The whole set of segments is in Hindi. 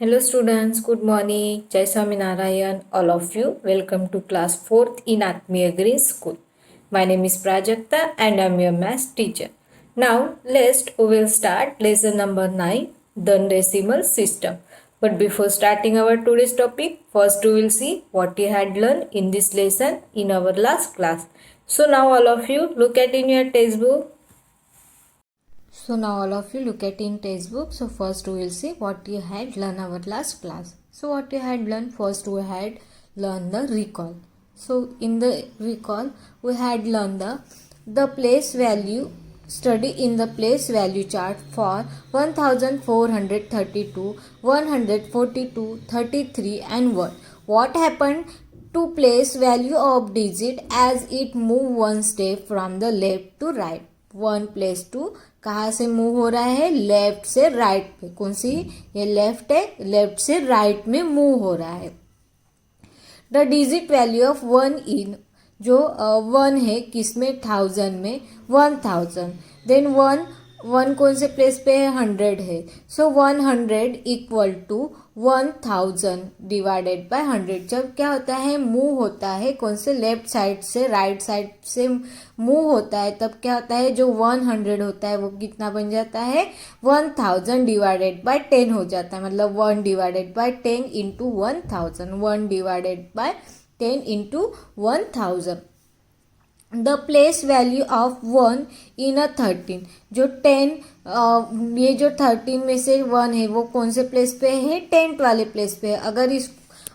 Hello students, good morning. Jai Swaminarayan, all of you. Welcome to class 4th in Atmiya Green School. My name is Prajakta and I am your math teacher. Now we will start lesson number 9, the decimal system. But before starting our today's topic, first we will see what you had learned in this lesson in our last class. So now all of you look at in your textbook. So now all of you look at in textbook. So first we will see what you had learned our last class. So what you had learned, first we had learned the recall. So in the recall we had learned the place value, study in the place value chart for 1432, 142, 33 and 1. What happened to place value of digit as it move one step from the left to right. One place to कहाँ से मूव हो रहा है, लेफ्ट से राइट पे. कौन सी, ये लेफ्ट है, लेफ्ट से राइट में मूव हो रहा है. The digit value of one in, जो वन है किसमें, 1000 में, 1000. देन वन कौन से प्लेस पे है, 100 है. सो 100 इक्वल टू 1000 डिवाइडेड बाय 100. जब क्या होता है, मूव होता है कौन से, लेफ्ट साइड से राइट साइड से मूव होता है, तब क्या होता है, जो 100 होता है वो कितना बन जाता है, 1000 डिवाइडेड बाय 10 हो जाता है. मतलब 1 divided by 10 into 1000, 1 divided by 10 into 1000. The place value of 1 इन अ 13, जो 10 ये जो 13 में से 1 है वो कौन से प्लेस पे है, 10th वाले प्लेस पे है.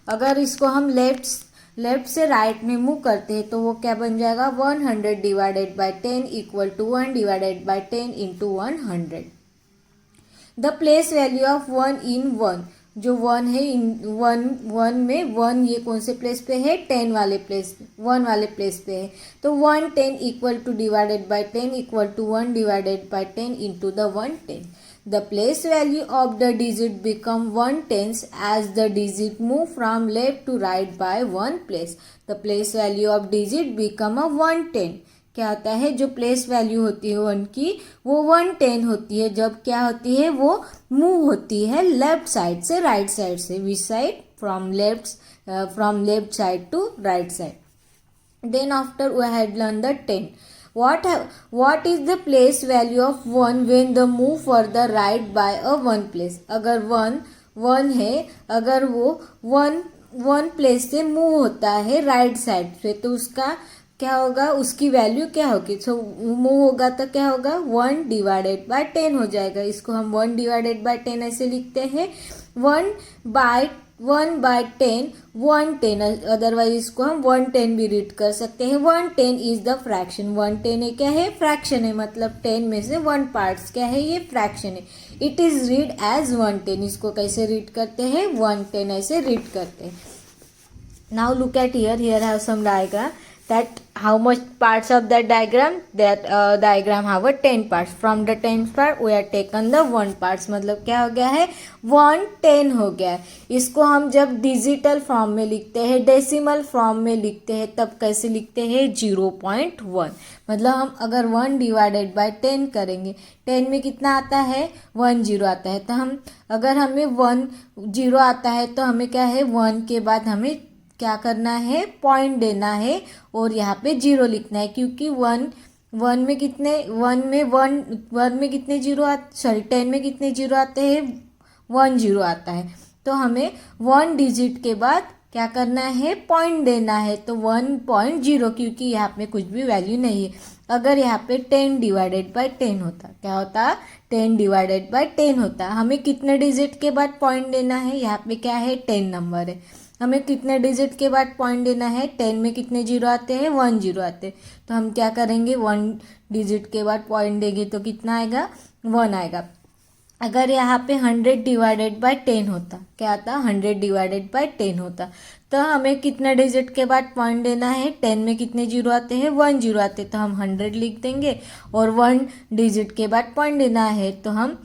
अगर इसको हम लेफ्ट से राइट में मूव करते हैं तो वो क्या बन जाएगा, 100 divided by 10 equal to 1 divided by 10 into 100. The place value of 1 in 1, जो 1 है, वन में 1 ये कौन से प्लेस पे है, 1 वाले प्लेस पे है. तो 110 equal to divided by 10 equal to 1 divided by 10 into the 110. The place value of the digit become 1/10 as the digit move from left to right by 1 place. The place value of digit become a 110. क्या होता है, जो प्लेस वैल्यू होती है 1 की वो 110 होती है जब क्या होती है, वो मूव होती है लेफ्ट साइड से राइट साइड से. Which side, from left side to right side. Then after we had learn the 10. what is the place value of 1 when the move further right by a 1 place. अगर 1 है, अगर वो 1 प्लेस से मूव होता है राइट साइड से, तो उसका क्या होगा, उसकी वैल्यू क्या होगी. सो मूव होगा तो क्या होगा, 1 डिवाइडेड बाय 10 हो जाएगा. इसको हम 1 डिवाइडेड बाय 10 ऐसे लिखते हैं, 1 बाय 10 110. अदरवाइज इसको हम 110 भी रीड कर सकते हैं. 110 इज द फ्रैक्शन. 110 है, क्या है, फ्रैक्शन है. मतलब 10 में से 1 पार्ट्स क्या है, ये फ्रैक्शन है. It is read as 110. इसको कैसे रीड करते हैं, 110 ऐसे रीड करते हैं. Now look at here have some diagram. That how much parts of that diagram, that diagram have a 10 parts. From the 10th part we are taken the 1 parts. मतलब क्या हो गया है, 110 हो गया है. इसको हम जब डिजिटल फॉर्म में लिखते हैं, डेसिमल फॉर्म में लिखते हैं, तब कैसे लिखते हैं, 0.1. मतलब हम अगर 1 डिवाइडेड बाय 10 करेंगे, 10 में कितना आता है, 1 0 आता है. तो हम अगर हमें 1 0 आता है तो हमें क्या है, 1 के बाद हमें क्या करना है, पॉइंट देना है और यहाँ पे 0 लिखना है. क्योंकि 1 में कितने 1 में कितने जीरो सॉरी 10 में कितने जीरो आते हैं, 1 0 आता है. तो हमें 1 डिजिट के बाद क्या करना है, पॉइंट देना है. तो 1.0, क्योंकि यहाँ पे कुछ भी वैल्यू नहीं है. अगर यहाँ पे 10 डिवाइडेड बाय 10 होता, क्या होता, 10 डिवाइडेड बाय 10 होता. हमें कितने डिजिट के बाद पॉइंट देना है, यहाँ पे क्या है, 10 नंबर है. हमें कितने डिजिट के बाद पॉइंट देना है, 10 में कितने जीरो आते हैं, 1 0 आते हैं. तो हम क्या करेंगे, 1 डिजिट के बाद पॉइंट देंगे तो कितना आएगा, 1 आएगा. अगर यहाँ पे 100 डिवाइडेड बाय 10 होता, क्या आता, 100 डिवाइडेड बाय 10 होता. तो हमें कितने डिजिट के बाद पॉइंट देना है, 10 में कितने जीरो आते हैं, 1 0 आते हैं. तो हम 100 लिख देंगे. और 1 डिजिट के बाद पॉइंट देना है तो हम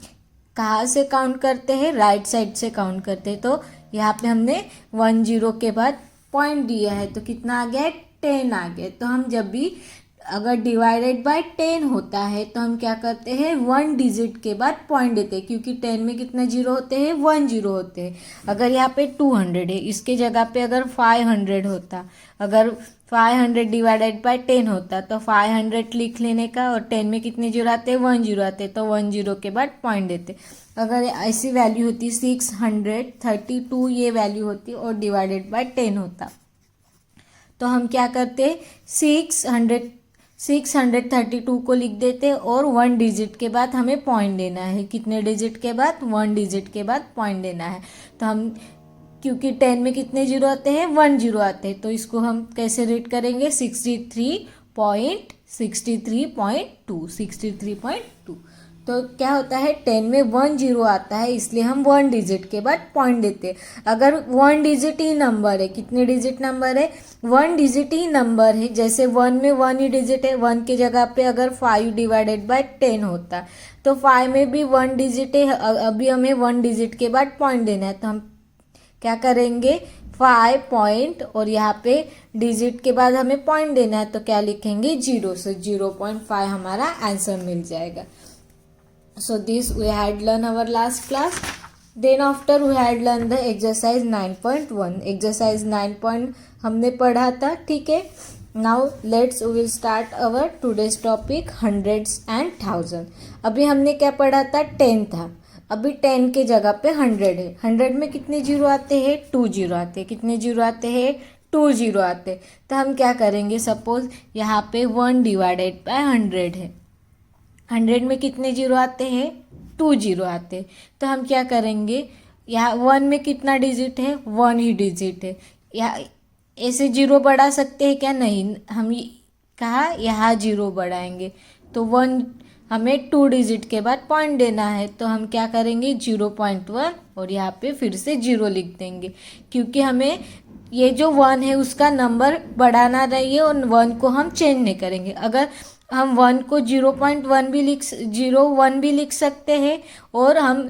कहाँ से काउंट करते हैं, राइट साइड से काउंट करते हैं. तो यहाँ पे हमने 1 0 के बाद पॉइंट दिया है तो कितना आ गया है, 10 आ गया. तो हम जब भी अगर डिवाइडेड बाय 10 होता है तो हम क्या करते हैं, 1 डिजिट के बाद पॉइंट देते हैं, क्योंकि 10 में कितने जीरो होते हैं, 1 जीरो होते हैं। अगर यहाँ पे 200 है, इसके जगह पे अगर 500 होता, अगर 500 डिवाइडेड बाय 10 होता तो 500 लिख लेने का, और 10 में कितने जीरो आते हैं, 1 जीरो आते, तो 1 जीरो के बाद पॉइंट देते। अगर ऐसी वैल्यू होती 632 ये वैल्यू होती और डिवाइडेड बाय 10 होता, तो हम क्या करते, 632 को लिख देते और 1 डिजिट के बाद हमें पॉइंट देना है। कितने डिजिट के बाद, 1 डिजिट के बाद पॉइंट देना है। तो हम, क्योंकि 10 में कितने जीरो आते हैं, 1 जीरो आते हैं, तो इसको हम कैसे रीड करेंगे, 63.2। तो क्या होता है, 10 में 1 जीरो आता है, इसलिए हम 1 डिजिट के बाद पॉइंट देते हैं। अगर 1 डिजिट ही नंबर है, कितने डिजिट नंबर है, 1 डिजिट ही नंबर है, जैसे 1 में 1 ही डिजिट है, 1 के जगह पे अगर 5 डिवाइडेड बाय 10 होता तो 5 में भी 1 डिजिट है, अभी हमें 1 डिजिट के बाद पॉइंट देना है, तो हम क्या करेंगे, 5 पॉइंट और यहाँ पे डिजिट के बाद हमें पॉइंट देना है, तो क्या लिखेंगे, 0 से 0.5 हमारा आंसर मिल जाएगा। So this we had learned our last class. Then after we had learned the exercise 9.1. Exercise 9 हमने पढ़ा था, ठीक है। Now let's we will start our today's topic hundreds and thousand. अभी हमने क्या पढ़ा था, 10 था, अभी 10 के जगह पे 100 है। 100 में कितने जीरो आते हैं, 2 जीरो आते हैं। कितने जीरो आते हैं, 2 जीरो आते हैं। तो हम क्या करेंगे, सपोज यहाँ पे 1 डिवाइडेड बाय 100 है, 100 में कितने जीरो आते हैं, 2 जीरो आते हैं। तो हम क्या करेंगे, यहाँ 1 में कितना डिजिट है, 1 ही डिजिट है, यहाँ ऐसे जीरो बढ़ा सकते हैं क्या, नहीं, हम कहा यहाँ जीरो बढ़ाएंगे, तो 1 हमें 2 डिजिट के बाद पॉइंट देना है, तो हम क्या करेंगे, 0.1 और यहाँ पे फिर से 0 लिख देंगे, क्योंकि हमें ये जो 1 है उसका नंबर बढ़ाना रही है और 1 को हम चेंज नहीं करेंगे। अगर हम 1 को 0.1 भी 0.1 भी लिख सकते हैं, और हम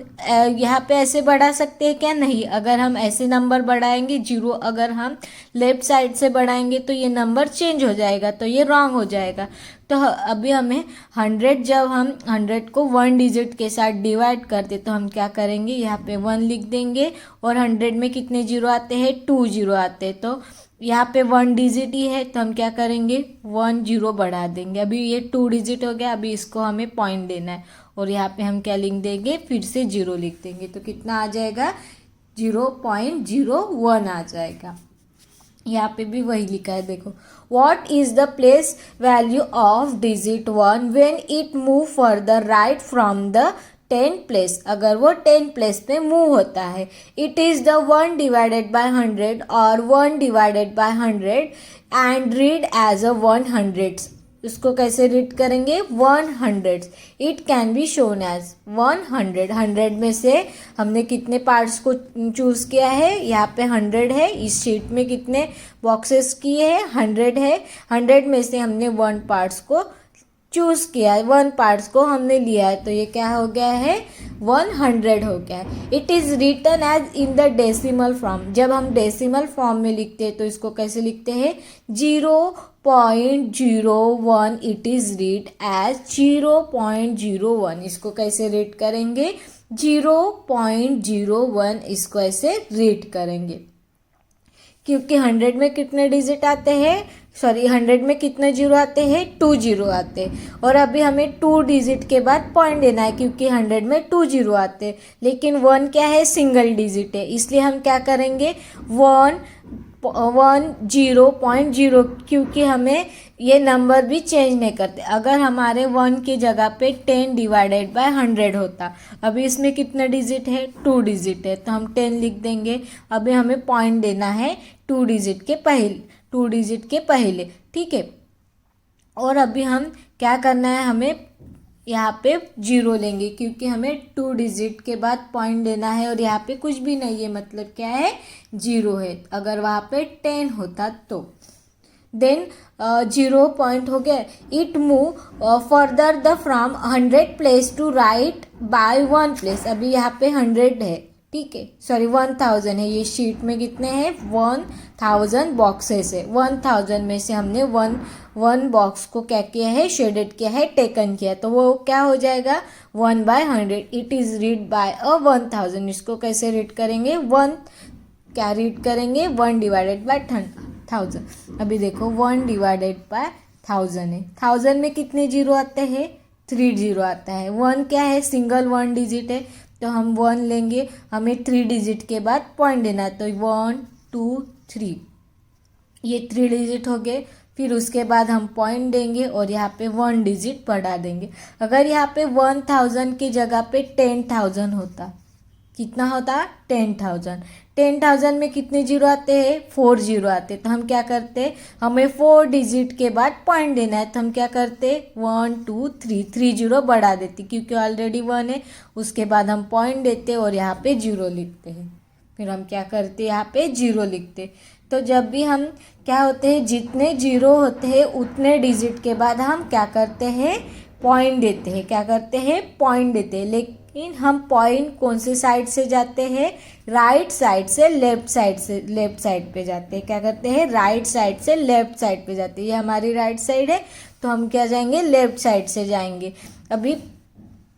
यहाँ पे ऐसे बढ़ा सकते हैं क्या, नहीं, अगर हम ऐसे नंबर बढ़ाएंगे, 0 अगर हम लेफ्ट साइड से बढ़ाएंगे तो ये नंबर चेंज हो जाएगा, तो ये रॉन्ग हो जाएगा। तो अभी हमें 100, जब हम 100 को 1 डिजिट के साथ डिवाइड करते तो हम क्या करेंगे, यहाँ पे 1 लिख देंगे, और 100 में कितने जीरो आते हैं, 2 जीरो आते हैं, तो यहाँ पे 1 डिजिट ही है, तो हम क्या करेंगे, 1 जीरो बढ़ा देंगे। अभी ये 2 डिजिट हो गया, अभी इसको हमें पॉइंट देना है, और यहाँ पे हम क्या लिख देंगे, फिर से 0 लिख देंगे, तो कितना आ जाएगा, 0.01 आ जाएगा। यहाँ पे भी वही लिखा है, देखो, what is the place value of digit 1 when it move further right from the 10 place, अगर वो 10 प्लेस पे मूव होता है। It is the 1 divided by 100 और 1 divided by 100 and read as a 100। उसको कैसे रीड करेंगे, 100। It can be shown as 100। 100 में से हमने कितने पार्ट्स को चूज किया है, यहाँ पे 100 है, इस शीट में कितने बॉक्सेस किए हैं, 100 है। 100 में से हमने 1 पार्ट्स को चूज किया है, 1 पार्ट्स को हमने लिया है, तो ये क्या हो गया है, 100 हो गया है। It is written as in the decimal form. जब हम डेसिमल फॉर्म में लिखते हैं तो इसको कैसे लिखते हैं, 0.01। It is read as 0.01। इसको कैसे रीड करेंगे, 0.01। इसको ऐसे रीड करेंगे, क्योंकि 100 में कितने डिजिट आते हैं, 100 में कितने जीरो आते हैं, 2 जीरो आते हैं, और अभी हमें 2 डिजिट के बाद पॉइंट देना है, क्योंकि 100 में 2 जीरो आते हैं, लेकिन 1 क्या है, सिंगल डिजिट है, इसलिए हम क्या करेंगे, 0.0, क्योंकि हमें ये नंबर भी चेंज नहीं करते। अगर हमारे 1 की जगह पे 10 डिवाइडेड बाय 100 होता, अभी इसमें कितने डिजिट है, 2 डिजिट है, तो हम 10 लिख देंगे। अभी हमें पॉइंट देना है 2 डिजिट के पहले, ठीक है। और अभी हम क्या करना है, हमें यहाँ पे 0 लेंगे, क्योंकि हमें 2 डिजिट के बाद पॉइंट देना है, और यहाँ पे कुछ भी नहीं है, मतलब क्या है, 0 है। अगर वहाँ पे 10 होता तो देन 0 पॉइंट हो गया। It move further the from 100 place to right by 1 place. अभी यहाँ पे 100 है, ठीक है, सॉरी 1000 है, ये शीट में कितने हैं 1000 बॉक्सेस है। 1000 में से हमने वन बॉक्स को क्या किया है, शेडेड किया है, टेकन किया, तो वो क्या हो जाएगा 1/100। It is read by 1000। इसको कैसे रीड करेंगे, क्या रीड करेंगे 1 डिवाइडेड बाय 1000। अभी देखो 1 डिवाइडेड बाय 1000 है, 1000 में कितने जीरो आते हैं 3 जीरो आता है। 1 क्या है, सिंगल 1 डिजिट है, तो हम 1 लेंगे, हमें 3 डिजिट के बाद पॉइंट देना है, तो 1 2 3 ये 3 डिजिट हो गए। फिर उसके बाद हम पॉइंट देंगे और यहाँ पे 1 डिजिट बढ़ा देंगे। अगर यहाँ पे 1000 की जगह पे 10,000 होता, कितना होता 10,000। 10,000 में कितने जीरो आते हैं 4 जीरो आते, तो हम क्या करते, हमें 4 डिजिट के बाद पॉइंट देना है, तो हम क्या करते 1 2 3 जीरो बढ़ा देते, क्योंकि ऑलरेडी 1 है। उसके बाद हम पॉइंट देते और यहाँ पे जीरो लिखते हैं। फिर हम क्या करते, यहाँ पे जीरो लिखते। तो जब भी हम क्या होते हैं, जितने जीरो होते हैं उतने डिजिट के बाद हम क्या करते हैं, पॉइंट देते हैं। क्या करते हैं, पॉइंट देते हैं। लेकिन हम पॉइंट कौन से साइड से जाते हैं, राइट साइड से लेफ्ट साइड पे जाते हैं। क्या करते हैं, राइट साइड से लेफ्ट साइड पे जाते हैं। ये हमारी राइट साइड है, तो हम क्या जाएंगे, लेफ्ट साइड से जाएंगे। अभी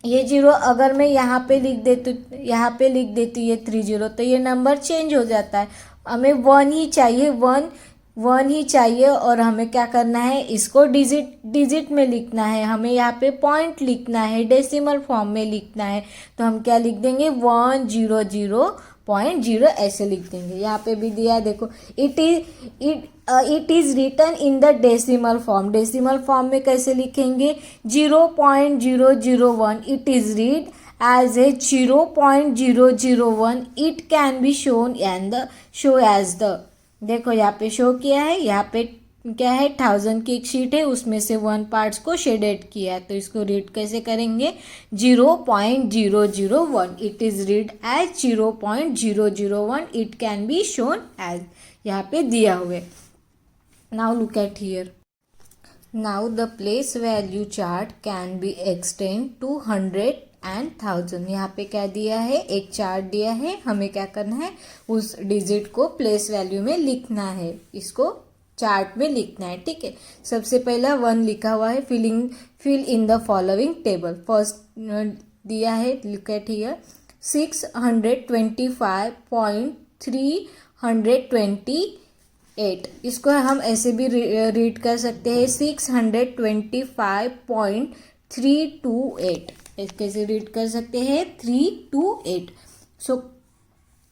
ये जीरो अगर मैं यहाँ पे लिख देती ये 3 जीरो, तो ये नंबर चेंज हो जाता है। हमें 1 ही चाहिए, 1 ही चाहिए, और हमें क्या करना है, इसको डिजिट में लिखना है। हमें यहाँ पे पॉइंट लिखना है, डेसिमल फॉर्म में लिखना है, तो हम क्या लिख देंगे 100.0 ऐसे लिख देंगे। यहाँ पे भी दिया है देखो, it is written in the decimal form. Decimal form में कैसे लिखेंगे, 0.001 it is read as a 0.001 it can be shown and the show as the, देखो यहाँ पे शो किया है, यहाँ पे क्या है 1000 की एक शीट है, उसमें से 1 पार्ट्स को शेडेड किया है, तो इसको रीड कैसे करेंगे 0.001 it is read as 0.001 it can be shown as, यहाँ पे दिया हुए। Now look at here, now the place value chart can be extend to 100 and 1000। यहाँ पे क्या दिया है, एक चार्ट दिया है, हमें क्या करना है, उस डिजिट को प्लेस वैल्यू में लिखना है, इसको चार्ट में लिखना है। ठीक है, सबसे पहला 1 लिखा हुआ है, fill in the following table. First दिया है, लुक एट हियर 625.328। इसको हम ऐसे भी रीड कर सकते हैं 625.328। कैसे रीड कर सकते हैं 328।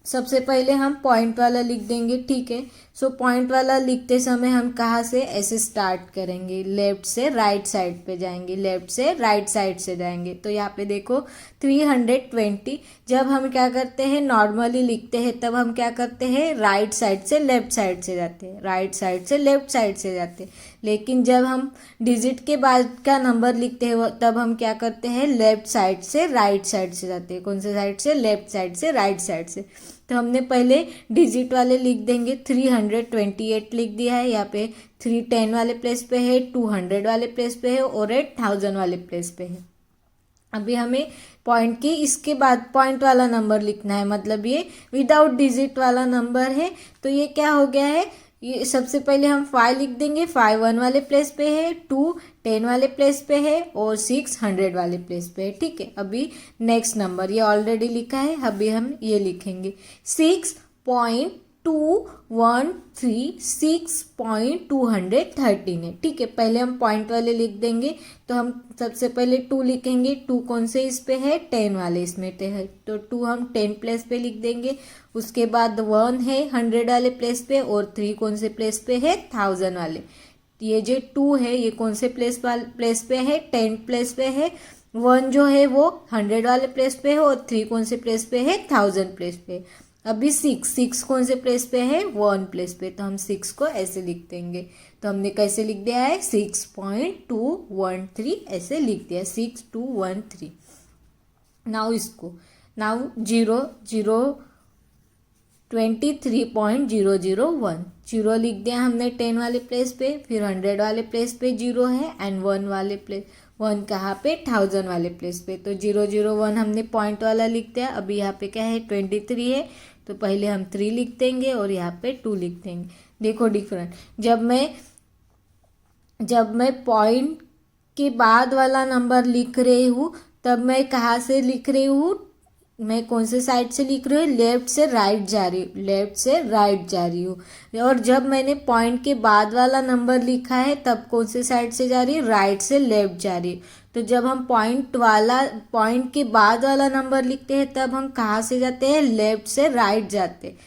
सबसे पहले हम पॉइंट वाला लिख देंगे। ठीक है, पॉइंट वाला लिखते समय हम कहाँ से ऐसे स्टार्ट करेंगे, लेफ्ट से राइट साइड पे जाएंगे, लेफ्ट से राइट साइड से जाएंगे। तो यहाँ पे देखो 320, जब हम क्या करते हैं नॉर्मली लिखते हैं, तब हम क्या करते हैं राइट साइड से लेफ्ट साइड से जाते हैं, राइट साइड से लेफ्ट साइड से जाते हैं। लेकिन जब हम डिजिट के बाद का नंबर लिखते हैं तब हम क्या करते हैं लेफ्ट साइड से राइट साइड से जाते हैं। कौन से साइड से, लेफ्ट साइड से राइट साइड से। तो हमने पहले डिजिट वाले लिख देंगे, 328 लिख दिया है, यहाँ पे 310 वाले प्लेस पे है, 200 वाले प्लेस पे है और 1000 वाले प्लेस पे है। अभी हमें पॉइंट की इसके बाद पॉइंट वाला नंबर लिखना है, मतलब ये विदाउट डिजिट वाला नंबर है। तो ये क्या हो गया है, ये सबसे पहले हम 5 लिख देंगे, 5 1 वाले प्लेस पे है, 2 10 वाले प्लेस पे है और 6 100 वाले प्लेस पे है। ठीक है, अभी नेक्स्ट नंबर ये ऑलरेडी लिखा है, अभी हम ये लिखेंगे 6.213 है। ठीक है, पहले हम पॉइंट वाले लिख देंगे, तो हम सबसे पहले 2 लिखेंगे। 2 कौन से इस पे है, 10 वाले इसमें है, तो 2 हम 10 प्लेस पे लिख देंगे। उसके बाद 1 है 100 वाले प्लेस पे और 3 कौन से प्लेस पे है, 1000 वाले। ये जो 2 है ये कौन से प्लेस पे है, 10 प्लेस पे है। 1 जो है वो 100 वाले प्लेस पे है और 3 कौन से प्लेस पे है, 1000 प्लेस पे। अभी 6 कौन से प्लेस पे है, 1 प्लेस पे, तो हम 6 को ऐसे लिख देंगे। तो हमने कैसे लिख दिया है 6.213 ऐसे लिख दिया, 6213। नाउ इसको 23.001 जीरो लिख दिया हमने 10 वाले प्लेस पे, फिर 100 वाले प्लेस पे जीरो है एंड 1 वन कहाँ पे, 1000 वाले प्लेस पे। तो 001 हमने पॉइंट वाला लिख दिया। अभी यहाँ पे क्या है, 23 है, तो पहले हम 3 लिख देंगे और यहाँ पे 2 लिख देंगे। देखो डिफरेंट, जब मैं पॉइंट के बाद वाला नंबर लिख रही हूँ तब मैं कहाँ से लिख रही हूँ, मैं कौन से साइड से लिख रही हूँ, लेफ्ट से राइट जा रही हूँ, लेफ्ट से राइट जा रही हूँ। और जब मैंने पॉइंट के बाद वाला नंबर लिखा है तब कौन से साइड से जा रही हूँ, राइट से लेफ्ट जा रही हूँ। तो जब हम पॉइंट के बाद वाला नंबर लिखते हैं तब हम कहाँ से जाते हैं, लेफ्ट से राइट जाते हैं,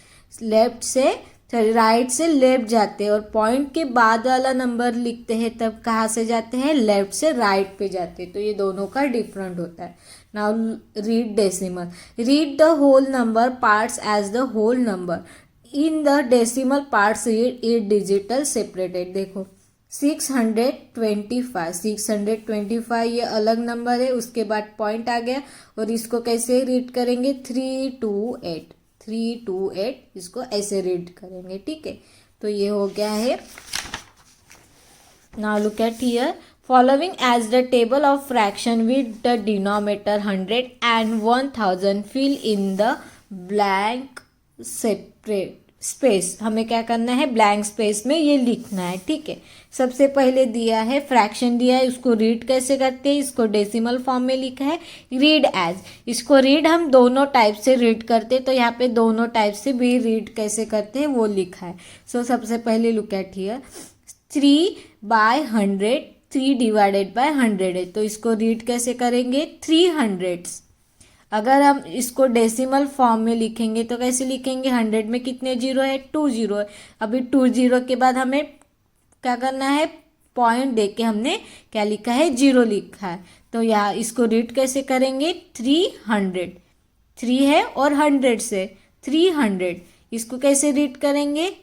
लेफ्ट से राइट से लेफ्ट जाते हैं। और पॉइंट के बाद वाला नंबर लिखते हैं तब कहाँ से जाते हैं, लेफ्ट से राइट पे जाते हैं। तो ये दोनों का डिफरेंट होता है। Now read decimal, read the whole number parts as the whole number, in the decimal parts read it digital separated. देखो 625 ये अलग नंबर है, उसके बाद पॉइंट आ गया और इसको कैसे रीड करेंगे, 328 इसको ऐसे रीड करेंगे, ठीक है। तो ये हो गया है। Now look at here, following as the table of fraction with the denominator 100 and 1000 fill in the blank separate space. हमें क्या करना है, ब्लैंक स्पेस में ये लिखना है, ठीक है। सबसे पहले दिया है फ्रैक्शन दिया है, उसको रीड कैसे करते हैं, इसको डेसिमल फॉर्म में लिखा है रीड एज। इसको रीड हम दोनों टाइप से रीड करते हैं, तो यहाँ पे दोनों टाइप से भी रीड कैसे करते हैं वो लिखा है। सो सबसे पहले look at here, 3/100, 3 divided by 100 है, तो इसको रीड कैसे करेंगे, 300। अगर हम इसको डेसिमल फॉर्म में लिखेंगे तो कैसे लिखेंगे, 100 में कितने जीरो है, 2 जीरो है। अभी 2 जीरो के बाद हमें क्या करना है, पॉइंट दे के हमने क्या लिखा है, 0 लिखा है। तो यहाँ इसको रीड कैसे करेंगे, 300, 3 है और 100 से 300, इसको कैसे रीड करेंगे,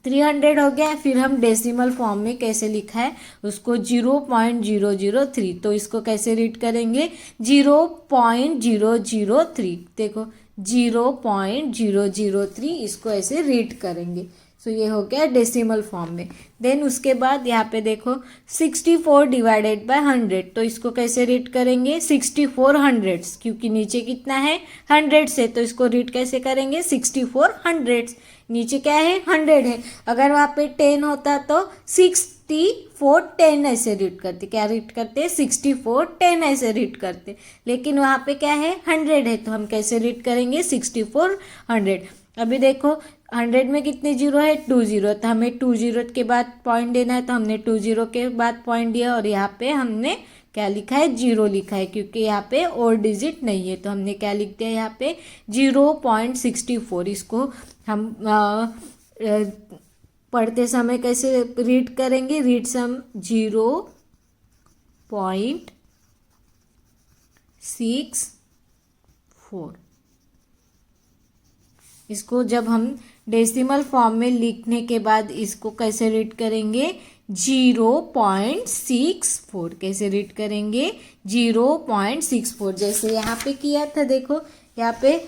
300 हो गया। फिर हम डेसिमल फॉर्म में कैसे लिखा है उसको, 0.003, तो इसको कैसे रीड करेंगे, 0.003। देखो 0.003 इसको ऐसे रीड करेंगे। सो ये हो गया डेसिमल फॉर्म में। देन उसके बाद यहाँ पे देखो 64 डिवाइडेड बाय 100, तो इसको कैसे रीड करेंगे, 64 हंड्रेड्स, क्योंकि नीचे कितना है 100 से, तो इसको रीड कैसे करेंगे, 64 हंड्रेड्स। नीचे क्या है, 100 है। अगर वहाँ पे 10 होता तो 64 10 ऐसे रीड करते, क्या रीड करते, 64 10 ऐसे रीड करते। लेकिन वहाँ पे क्या है, 100 है, तो हम कैसे रीड करेंगे, 64 100। अभी देखो 100 में कितने जीरो है, 2 जीरो, तो हमें 2 जीरो के बाद पॉइंट देना है, तो हमने 2 जीरो के बाद पॉइंट दिया और यहाँ पे हमने क्या लिखा है, 0 लिखा है, क्योंकि यहाँ पे और डिजिट नहीं है। तो हमने क्या लिख दिया यहाँ पे, 0.64। इसको हम पढ़ते समय कैसे रीड करेंगे, रीड सम 0.64। इसको जब हम डेसिमल फॉर्म में लिखने के बाद इसको कैसे रीड करेंगे, 0.64। कैसे रीड करेंगे, 0.64। जैसे यहाँ पे किया था, देखो यहाँ पे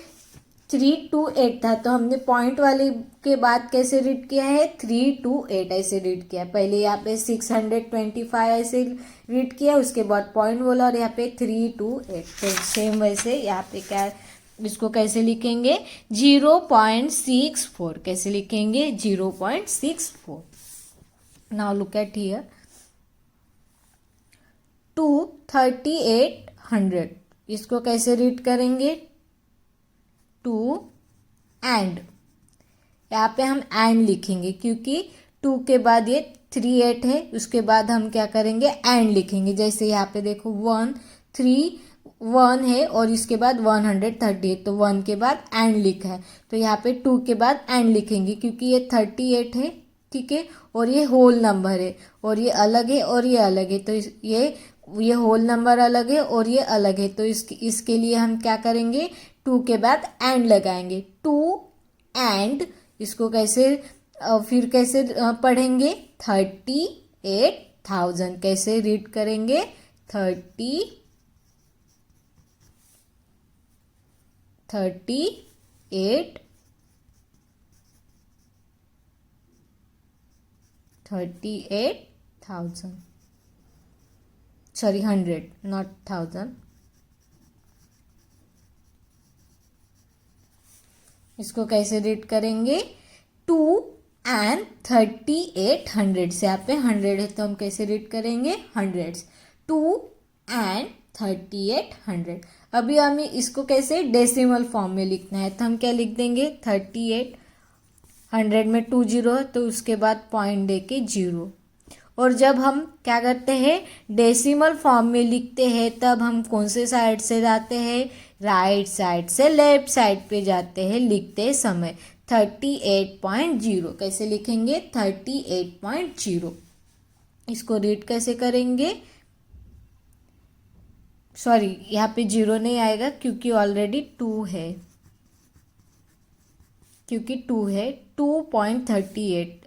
328 था, तो हमने पॉइंट वाले के बाद कैसे रीड किया है, 328 ऐसे रीड किया। पहले यहाँ पे 625 ऐसे रीड किया, उसके बाद पॉइंट बोला और यहाँ पे 328। तो सेम वैसे यहाँ पे क्या, इसको कैसे लिखेंगे, 0.64। कैसे लिखेंगे, 0.64। नाउ लुक एट हियर, 23800, इसको कैसे रीड करेंगे, 2 एंड, यहाँ पे हम एंड लिखेंगे क्योंकि 2 के बाद ये 38 है, उसके बाद हम क्या करेंगे, एंड लिखेंगे। जैसे यहाँ पे देखो 1 है और इसके बाद 138, तो 1 के बाद एंड लिखा है, तो यहाँ पे 2 के बाद एंड लिखेंगे क्योंकि ये 38 है, ठीक है, और ये होल नंबर है और ये अलग है और ये अलग है, तो ये होल नंबर अलग है और ये अलग है, तो इसके लिए हम क्या करेंगे, 2 के बाद एंड लगाएंगे, 2 एंड। इसको कैसे फिर कैसे पढ़ेंगे, 38,000। कैसे रीड करेंगे, 38 38,000। Sorry 100 not 1000। इसको कैसे रीड करेंगे? 2 and 38 हंड्रेड्स। यहाँ पे 100 है तो हम कैसे रीड करेंगे? हंड्रेड्स। 2 and 38 100। अभी हमें इसको कैसे डेसिमल फॉर्म में लिखना है, तो हम क्या लिख देंगे? 38, 100 में 2 जीरो है तो उसके बाद पॉइंट दे के 0। और जब हम क्या करते हैं, डेसिमल फॉर्म में लिखते हैं, तब हम कौन से साइड से जाते हैं? राइट साइड से लेफ्ट साइड पे जाते हैं लिखते समय। 38.0 कैसे लिखेंगे? 38.0। इसको रीड कैसे करेंगे? सॉरी, यहाँ पे 0 नहीं आएगा क्योंकि ऑलरेडी 2 है, क्योंकि 2 है। 2.38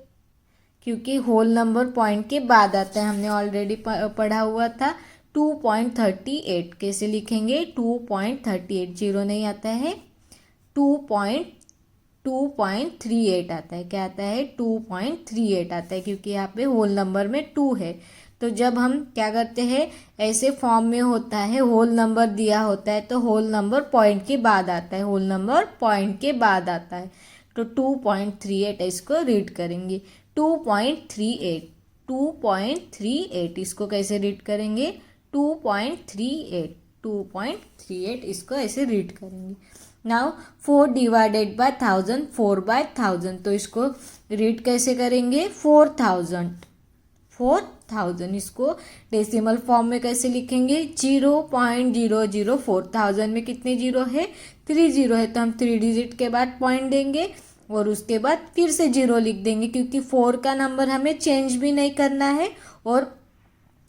क्योंकि होल नंबर पॉइंट के बाद आता है, हमने ऑलरेडी पढ़ा हुआ था। 2.38 कैसे लिखेंगे? 2.38, 0 नहीं आता है। 2.38 आता है। क्या आता है? 2.38 आता है क्योंकि यहाँ पे होल नंबर में 2 है। तो जब हम क्या करते हैं, ऐसे फॉर्म में होता है, होल नंबर दिया होता है तो होल नंबर पॉइंट के बाद आता है, होल नंबर पॉइंट के बाद आता है। तो 2.38 इसको रीड करेंगे। 2.38, 2.38 इसको कैसे रीड करेंगे? 2.38, 2.38 इसको ऐसे रीड करेंगे। नाउ 4 डिवाइडेड बाय 1000, 4 बाय 1000, तो इसको रीड कैसे करेंगे? 4000, 4000। इसको डेसिमल फॉर्म में कैसे लिखेंगे? 0.004। 1000 में कितने जीरो है? 3 जीरो है, तो हम 3 डिजिट के बाद पॉइंट देंगे और उसके बाद फिर से 0 लिख देंगे क्योंकि 4 का नंबर हमें चेंज भी नहीं करना है और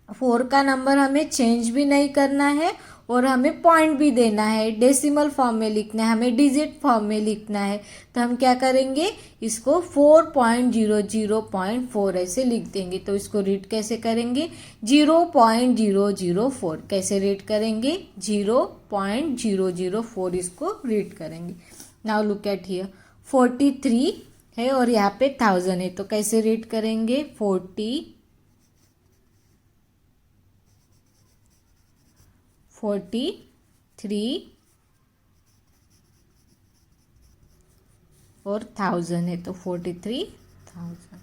4 का नंबर हमें चेंज भी नहीं करना है और हमें पॉइंट भी देना है। डेसिमल फॉर्म में लिखना है, हमें डिजिट फॉर्म में लिखना है। तो हम क्या करेंगे? इसको 4.004 ऐसे लिख देंगे। तो इसको रीड कैसे करेंगे? 0.004 कैसे रीड करेंगे? 0.004 इसको रीड करेंगे। नाउ लुक एट हियर, 43 है और यहाँ पे 1000 है, तो कैसे रीड करेंगे? 43 और 1000 है तो 43,000।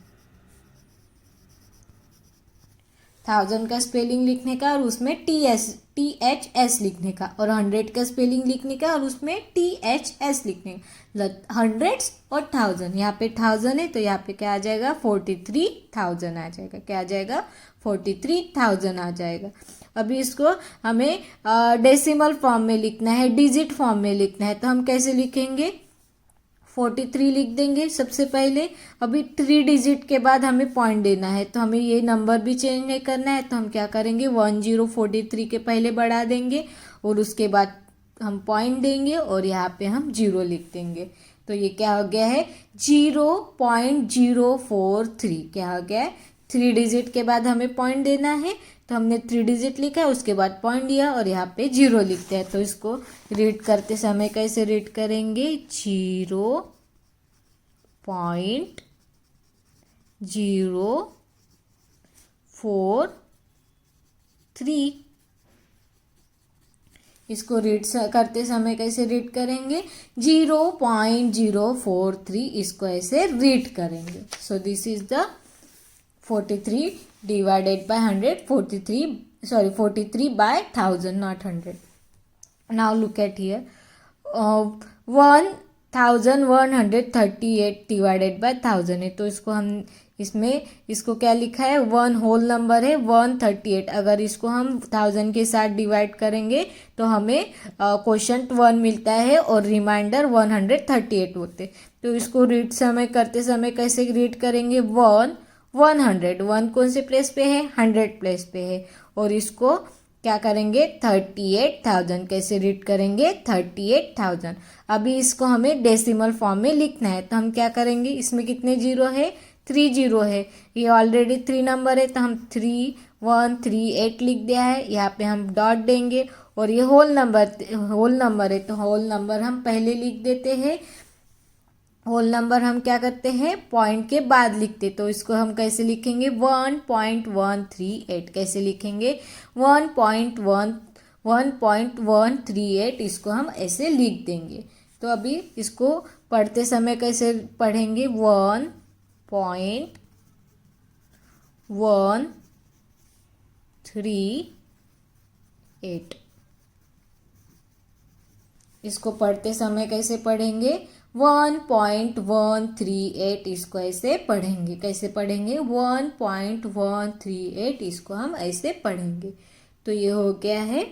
1000 का स्पेलिंग लिखने का और उसमें THS लिखने का, और 100 का स्पेलिंग लिखने का और उसमें THS लिखने का। हंड्रेड्स और 1000, यहाँ पे 1000 है तो यहाँ पे क्या आ जाएगा? 43,000 आ जाएगा। क्या आ जाएगा? 43,000 आ जाएगा। अभी इसको हमें डेसिमल फॉर्म में लिखना है, डिजिट फॉर्म में लिखना है, तो हम कैसे लिखेंगे? 43 लिख देंगे सबसे पहले। अभी 3 डिजिट के बाद हमें पॉइंट देना है, तो हमें ये नंबर भी चेंज नहीं करना है, तो हम क्या करेंगे? 1043 के पहले बढ़ा देंगे और उसके बाद हम पॉइंट देंगे और यहाँ पे हम 0 लिख देंगे। तो ये क्या हो गया है? 0.043। क्या हो गया है? 3 डिजिट के बाद हमें पॉइंट देना है, तो हमने 3 डिजिट लिखा है, उसके बाद पॉइंट दिया और यहाँ पे 0 लिखते हैं। तो इसको रीड करते समय कैसे रीड करेंगे? 0.043। इसको रीड करते समय कैसे रीड करेंगे? 0.043 इसको ऐसे रीड करेंगे। So this is the 43 divided by 100, 43 by 1000, not 100. Now look at here, 1138 divided by 1000 है, तो इसको हम इसको क्या लिखा है? 1 होल नंबर है, 138। अगर इसको हम 1000 के साथ डिवाइड करेंगे तो हमें क्वोशंट 1 मिलता है और रिमाइंडर 138 होते। तो इसको रीड करते समय कैसे रीड करेंगे? 100 कौन से प्लेस पे है? 100 प्लेस पे है। और इसको क्या करेंगे? 38,000 कैसे रीड करेंगे? 38,000। अभी इसको हमें डेसिमल फॉर्म में लिखना है, तो हम क्या करेंगे? इसमें कितने जीरो है? 3 जीरो है। ये ऑलरेडी 3 नंबर है तो हम 3138 लिख दिया है। यहाँ पे हम डॉट देंगे और ये होल नंबर है तो होल नंबर हम पहले लिख देते हैं होल नंबर हम क्या करते हैं, पॉइंट के बाद लिखते, तो इसको हम कैसे लिखेंगे, 1.138 कैसे लिखेंगे, 1.138 इसको हम ऐसे लिख देंगे। तो अभी इसको पढ़ते समय कैसे पढ़ेंगे, 1.138 इसको पढ़ते समय कैसे पढ़ेंगे, 1.138 इसको ऐसे पढ़ेंगे, कैसे पढ़ेंगे, 1.138 इसको हम ऐसे पढ़ेंगे। तो ये हो गया है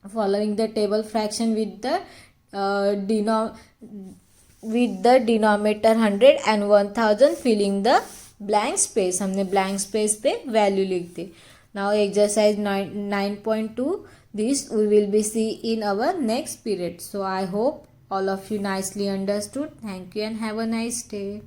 following the table fraction with the denominator 100 and 1000 filling the blank space, हमने blank space पे वैल्यू लिख दी। Now exercise 9.2, this we will be see in our next period. So I hope all of you nicely understood. Thank you and have a nice day.